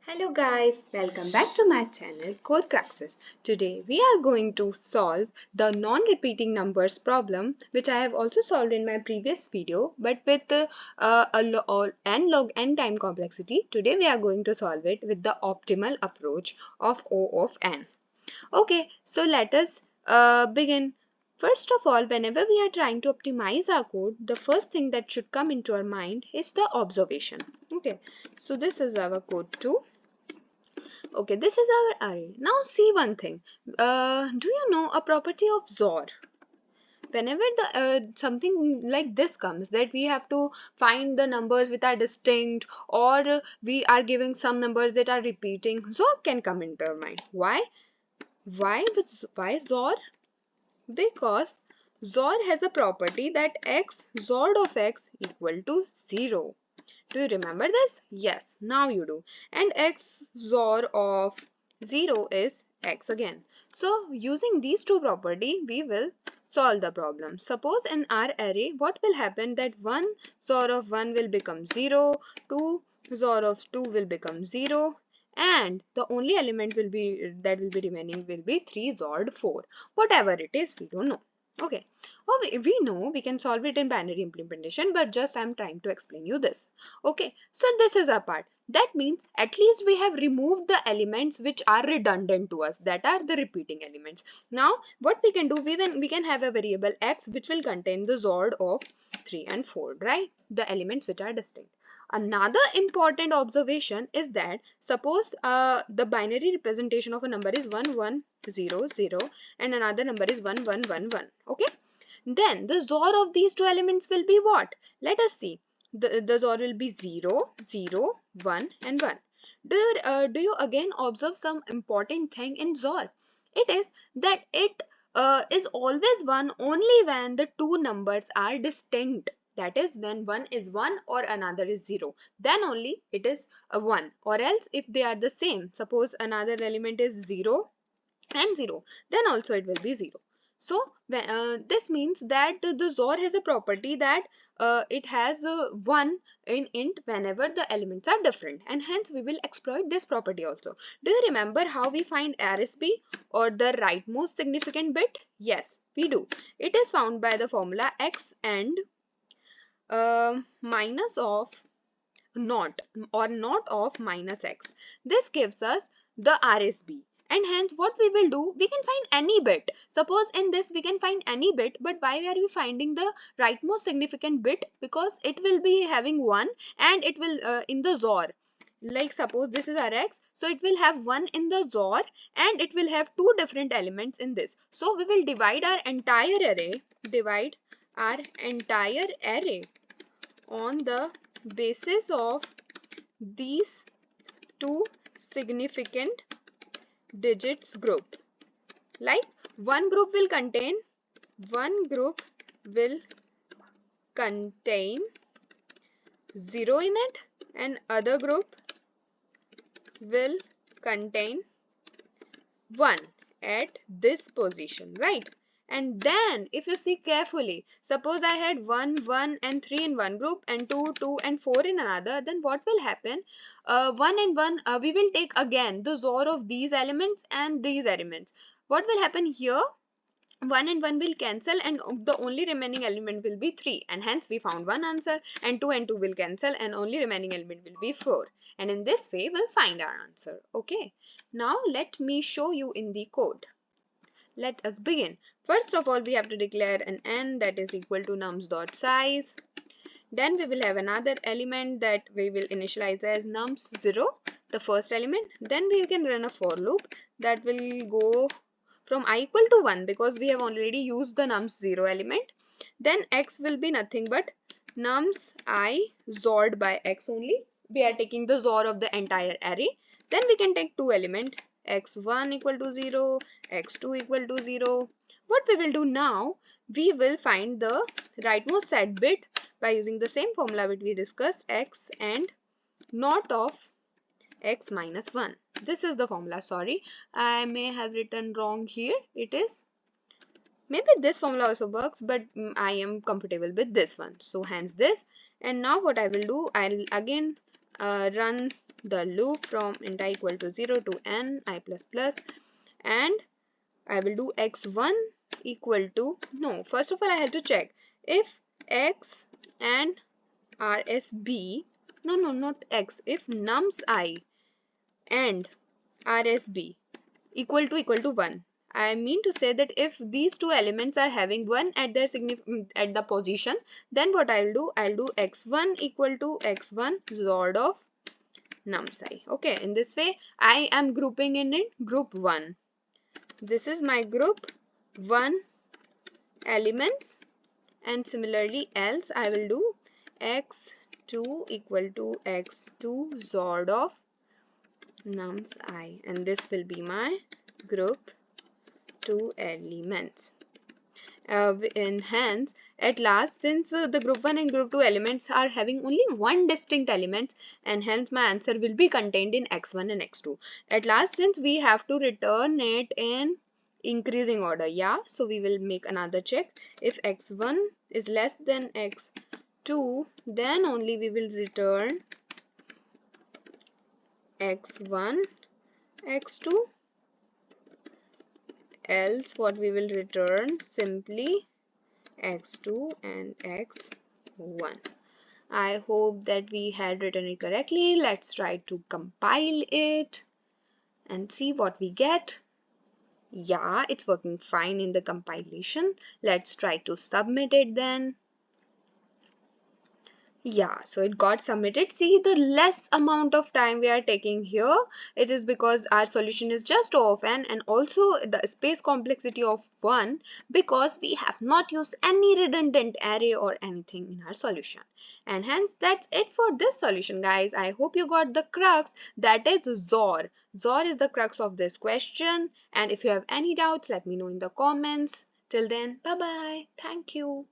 Hello guys, welcome back to my channel Code Cruxes. Today we are going to solve the non-repeating numbers problem, which I have also solved in my previous video, but with n log n time complexity. Today we are going to solve it with the optimal approach of O of n. Okay, so let us begin. First of all, whenever we are trying to optimize our code, the first thing that should come into our mind is the observation. Okay, so this is our code 2. Okay, this is our array. Now see one thing. Do you know a property of XOR? Whenever the something like this comes, that we have to find the numbers which are distinct, or we are giving some numbers that are repeating, XOR can come into our mind. Why? Why XOR? Because XOR has a property that x XOR of x equal to 0. Do you remember this? Yes, now you do. And x XOR of 0 is x again. So using these two property, we will solve the problem. Suppose in our array, what will happen that 1 XOR of 1 will become 0, 2 XOR of 2 will become 0, and the only element will be remaining will be 3 XORed 4. Whatever it is, we don't know. Okay. Oh, we know we can solve it in binary implementation, but just I'm trying to explain you this. Okay, so this is our part. That means at least we have removed the elements which are redundant to us, that are the repeating elements. Now what we can do, we can have a variable x which will contain the XOR of 3 and 4, right? The elements which are distinct. Another important observation is that suppose the binary representation of a number is 1 1 0 0 and another number is 1 1 1 1. Okay, then the XOR of these two elements will be what? Let us see. The XOR will be 0 0 1 and 1. Do you again observe some important thing in XOR? It is that it is always 1 only when the two numbers are distinct. That is, when one is 1 or another is 0, then only it is a 1. Or else if they are the same, suppose another element is 0 and 0, then also it will be 0. So this means that the XOR has a property that it has 1 in int whenever the elements are different, and hence we will exploit this property also. Do you remember how we find RSB, or the rightmost significant bit? Yes, we do. It is found by the formula x and minus of naught, or naught of minus x. This gives us the RSB, and hence what we will do, we can find any bit. Suppose in this we can find any bit, but why are we finding the rightmost significant bit? Because it will be having 1 and it will in the XOR. Like suppose this is our x, so it will have 1 in the XOR and it will have two different elements in this. So we will divide our entire array on the basis of these two significant digits group. Like one group will contain 0 in it, and other group will contain 1 at this position, right? And then if you see carefully, suppose I had 1 1 and 3 in one group and 2 2 and 4 in another, then what will happen? 1 and 1 we will take again the XOR of these elements and these elements. What will happen here? 1 and 1 will cancel and the only remaining element will be 3, and hence we found one answer, and 2 and 2 will cancel and only remaining element will be 4, and in this way we'll find our answer. Okay, now let me show you in the code. Let us begin. First of all, we have to declare an n that is equal to nums.size. Then we will have another element that we will initialize as nums0, the first element. Then we can run a for loop that will go from I equal to 1, because we have already used the nums0 element. Then x will be nothing but nums I XORed by x only. We are taking the XOR of the entire array. Then we can take two elements, x1 equal to 0, x2 equal to 0. What we will do now, we will find the rightmost set bit by using the same formula which we discussed, x and naught of x minus 1. This is the formula. Sorry, I may have written wrong here. It is, maybe this formula also works, but I am comfortable with this one, so hence this. And now what I will do, I'll again run the loop from int I equal to 0 to n I plus plus, and I will do x1 equal to, no, first of all I have to check if x and rsb, no, not x, if nums I and rsb equal to 1. I mean to say that if these two elements are having 1 at their at the position, then what I'll do x1 equal to x1 XORed of nums I. Okay, in this way I am grouping in group 1. This is my group 1 elements, and similarly else I will do x2 equal to x2 XORed of nums I, and this will be my group 2 elements. And hence at last, since the group 1 and group 2 elements are having only one distinct element, and hence my answer will be contained in x1 and x2. At last, since we have to return it in increasing order, yeah, so we will make another check. If x1 is less than x2, then only we will return x1 x2, else what we will return simply x2 and x1. I hope that we had written it correctly. Let's try to compile it and see what we get. Yeah, it's working fine in the compilation. Let's try to submit it then. Yeah, so it got submitted. See, the less amount of time we are taking here, it is because our solution is just O of n, and also the space complexity of 1, because we have not used any redundant array or anything in our solution. And hence that's it for this solution, guys. I hope you got the crux, that is XOR. XOR is the crux of this question, and if you have any doubts, let me know in the comments. Till then, bye bye. Thank you.